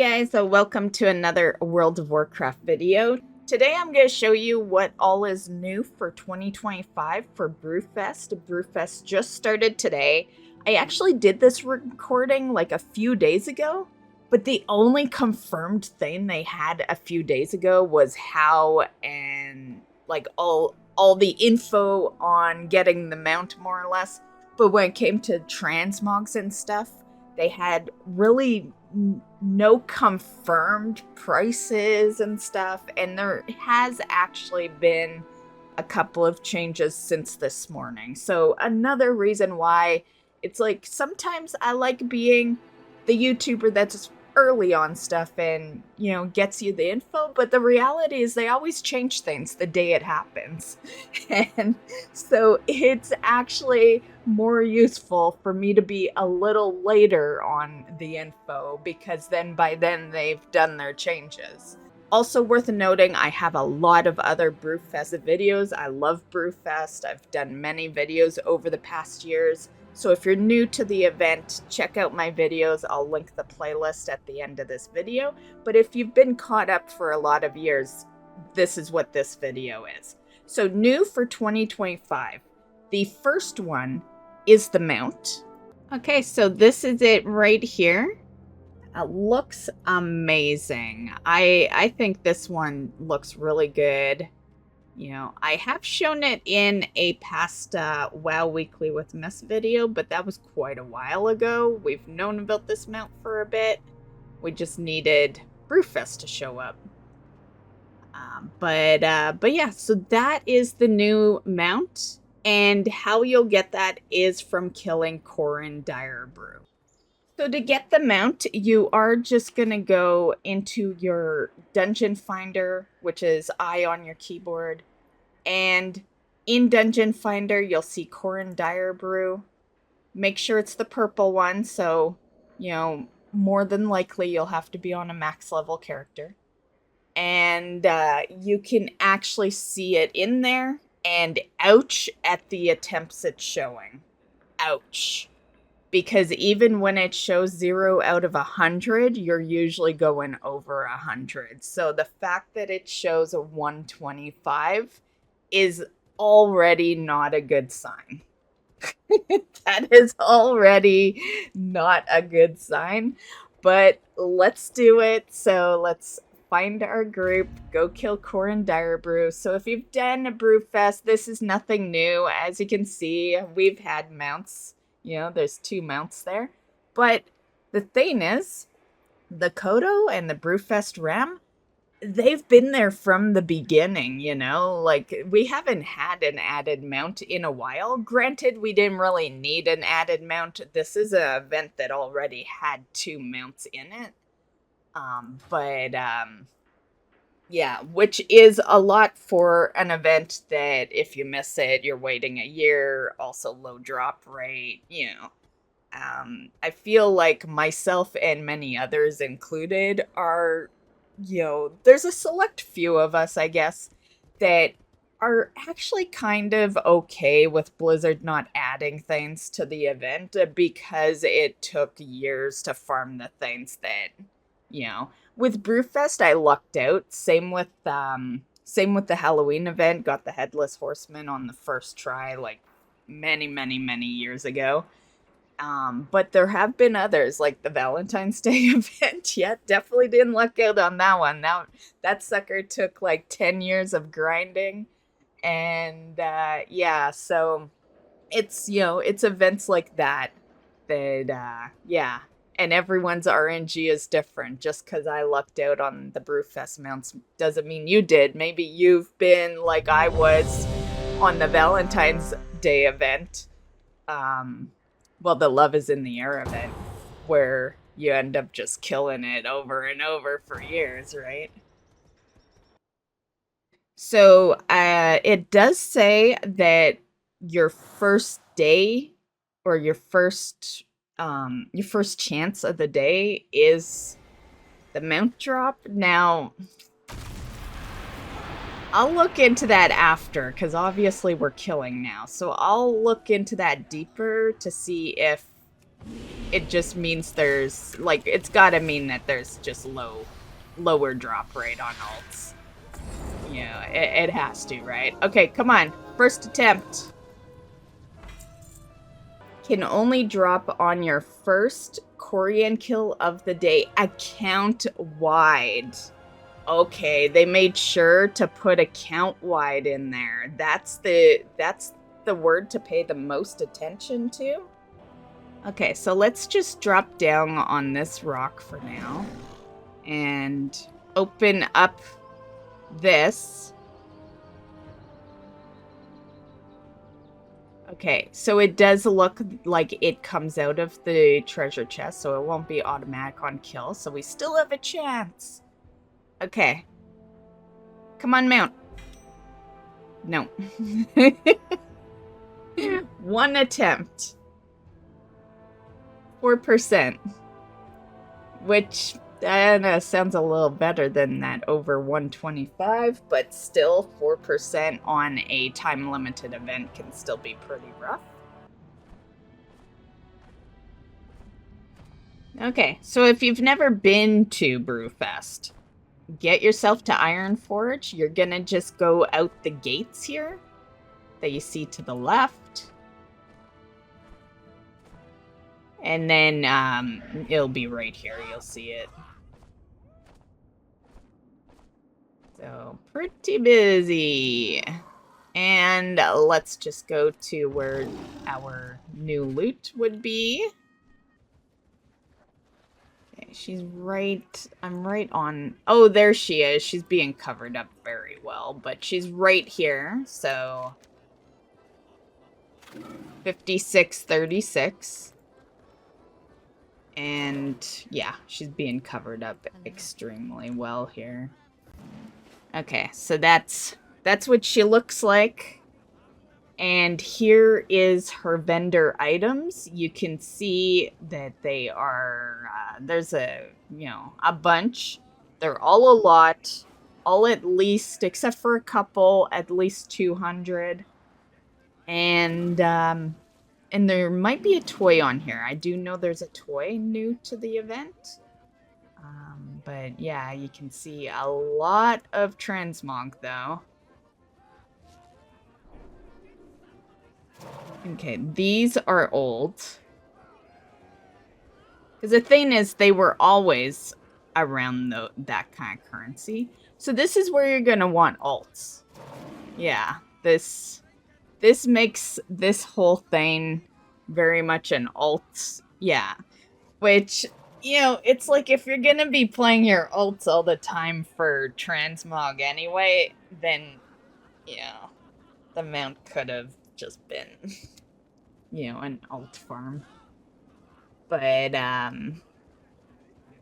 guys, so welcome to another World of Warcraft video. Today I'm going to show you what all is new for 2025 for Brewfest. Brewfest just started today. I actually did this recording like a few days ago, but the only confirmed thing they had a few days ago was how and like all the info on getting the mount more or less. But when it came to transmogs and stuff, they had really no confirmed prices and stuff, and there has actually been a couple of changes since this morning. So another reason why it's like sometimes I like being the YouTuber that's early on stuff and, you know, gets you the info, but the reality is they always change things the day it happens. And so it's actually more useful for me to be a little later on the info, because then by then they've done their changes. Also worth noting, I have a lot of other Brewfest videos. I love Brewfest. I've done many videos over the past years. So if you're new to the event, check out my videos. I'll link the playlist at the end of this video. But if you've been caught up for a lot of years, this is what this video is. So new for 2025. The first one is the mount. Okay, so this is it right here. It looks amazing. I think this one looks really good. You know, I have shown it in a past WoW Weekly with Mess video, but that was quite a while ago. We've known about this mount for a bit. We just needed Brewfest to show up. But yeah, so that is the new mount, and how you'll get that is from killing Corrin Direbrew. So to get the mount, you are just going to go into your Dungeon Finder, which is I on your keyboard. And in Dungeon Finder, you'll see Corrin Direbrew. Make sure it's the purple one, so, you know, more than likely you'll have to be on a max level character. And you can actually see it in there, and ouch at the attempts it's showing. Ouch. Because even when it shows 0 out of 100, you're usually going over 100. So the fact that it shows a 125 is already not a good sign. That is already not a good sign. But let's do it. So let's find our group, go kill Corrin Direbrew. So if you've done a Brewfest, this is nothing new. As you can see, we've had mounts. You know, there's 2 mounts there. But the thing is, the Kodo and the Brewfest Ram, they've been there from the beginning, you know? Like, we haven't had an added mount in a while. Granted, we didn't really need an added mount. This is an event that already had 2 mounts in it. Yeah, which is a lot for an event that if you miss it, you're waiting a year, also low drop rate, you know. I feel like myself and many others included are, you know, there's a select few of us, I guess, that are actually kind of okay with Blizzard not adding things to the event because it took years to farm the things that, you know. With Brewfest, I lucked out. Same with the Halloween event. Got the Headless Horseman on the first try, like many years ago. But there have been others, like the Valentine's Day event. Yeah, definitely didn't luck out on that one. That sucker took like 10 years of grinding, and yeah. So it's, you know, it's events like that yeah. And everyone's RNG is different. Just because I lucked out on the Brewfest mounts doesn't mean you did. Maybe you've been like I was on the Valentine's Day event. Well, the Love is in the Air event, where you end up just killing it over and over for years, right? So it does say that your first day or your first chance of the day is the mount drop. Now, I'll look into that after, because obviously we're killing now. So I'll look into that deeper to see if it just means there's, like, it's gotta mean that there's just lower drop rate on alts. Yeah, it has to, right? Okay, come on. First attempt. Can only drop on your first Corian kill of the day. Account wide. Okay, they made sure to put account wide in there. That's the word to pay the most attention to. Okay, so let's just drop down on this rock for now and open up this. Okay, so it does look like it comes out of the treasure chest, so it won't be automatic on kill, so we still have a chance. Okay. Come on, mount. No. One attempt. 4%. Which, I don't know, sounds a little better than that over 125, but still 4% on a time-limited event can still be pretty rough. Okay, so if you've never been to Brewfest, get yourself to Ironforge. You're gonna just go out the gates here that you see to the left. And then it'll be right here. You'll see it. So, pretty busy. And let's just go to where our new loot would be. Okay, she's right... I'm right on... Oh, there she is. She's being covered up very well, but she's right here, so... 5636. And yeah, she's being covered up extremely well here. Okay, so that's what she looks like. And here is her vendor items. You can see that they are, there's a bunch. They're all a lot, all at least, except for a couple, at least 200. And there might be a toy on here. I do know there's a toy new to the event. But yeah, you can see a lot of transmog though. Okay, these are old. Because the thing is, they were always around that kind of currency. So this is where you're going to want alts. Yeah, this makes this whole thing very much an alt. Yeah, which, it's like if you're going to be playing your alts all the time for transmog anyway, then, the mount could have just been, an alt farm. But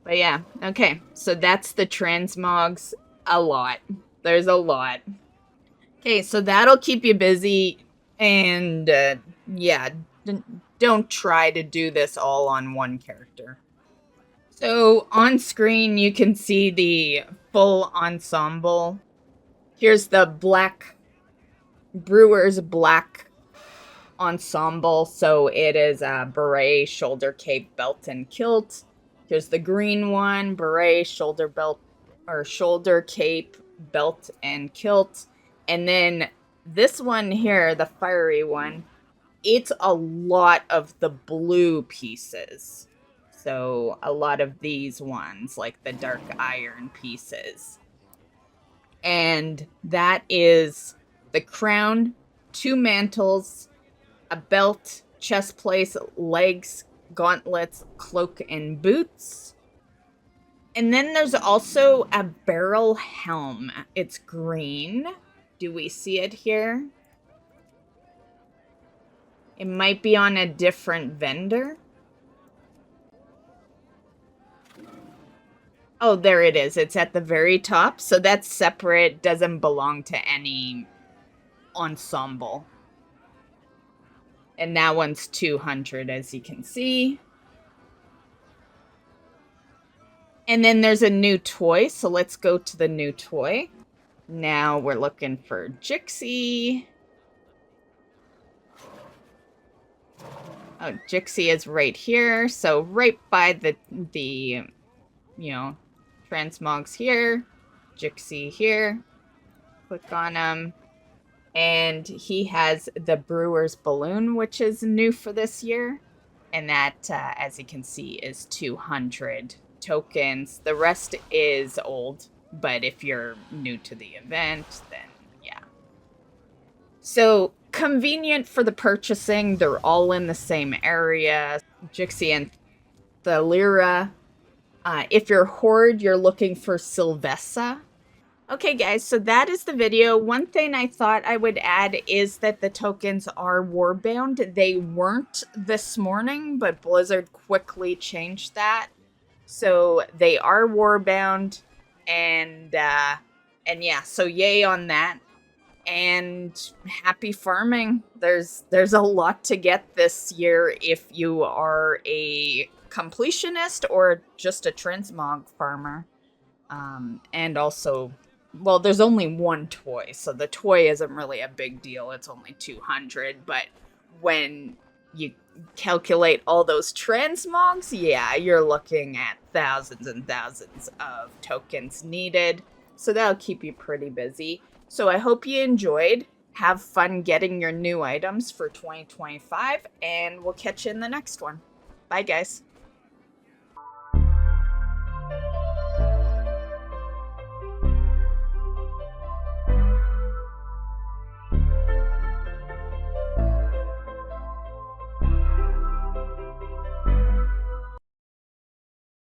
yeah, okay. So that's the transmogs. A lot. There's a lot. Okay, so that'll keep you busy. And, yeah, don't try to do this all on one character. So on screen, you can see the full ensemble. Here's the black Brewer's black ensemble. So it is a beret, shoulder cape, belt, and kilt. Here's the green one, beret, shoulder belt, or shoulder cape, belt, and kilt. And then this one here, the fiery one, it's a lot of the blue pieces. So a lot of these ones, like the dark iron pieces. And that is the crown, 2 mantles, a belt, chest plate, legs, gauntlets, cloak, and boots. And then there's also a barrel helm. It's green. Do we see it here? It might be on a different vendor. Oh, there it is. It's at the very top. So that's separate. Doesn't belong to any ensemble. And that one's 200, as you can see. And then there's a new toy. So let's go to the new toy. Now we're looking for Jixie. Oh, Jixie is right here. So right by the you know, transmogs here. Jixie here. Click on him. And he has the Brewer's Balloon, which is new for this year. And that, as you can see, is 200 tokens. The rest is old, but if you're new to the event, then yeah. So convenient for the purchasing. They're all in the same area. Jixie and the Lyra. If you're Horde, you're looking for Sylvessa. Okay, guys, so that is the video. One thing I thought I would add is that the tokens are warbound. They weren't this morning, but Blizzard quickly changed that. So they are warbound, and yeah, so yay on that. And happy farming. There's a lot to get this year if you are a completionist or just a transmog farmer. And also, well, there's only one toy, so the toy isn't really a big deal. It's only 200, but when you calculate all those transmogs, yeah, you're looking at thousands and thousands of tokens needed. So that'll keep you pretty busy. So I hope you enjoyed. Have fun getting your new items for 2025, and we'll catch you in the next one. Bye, guys.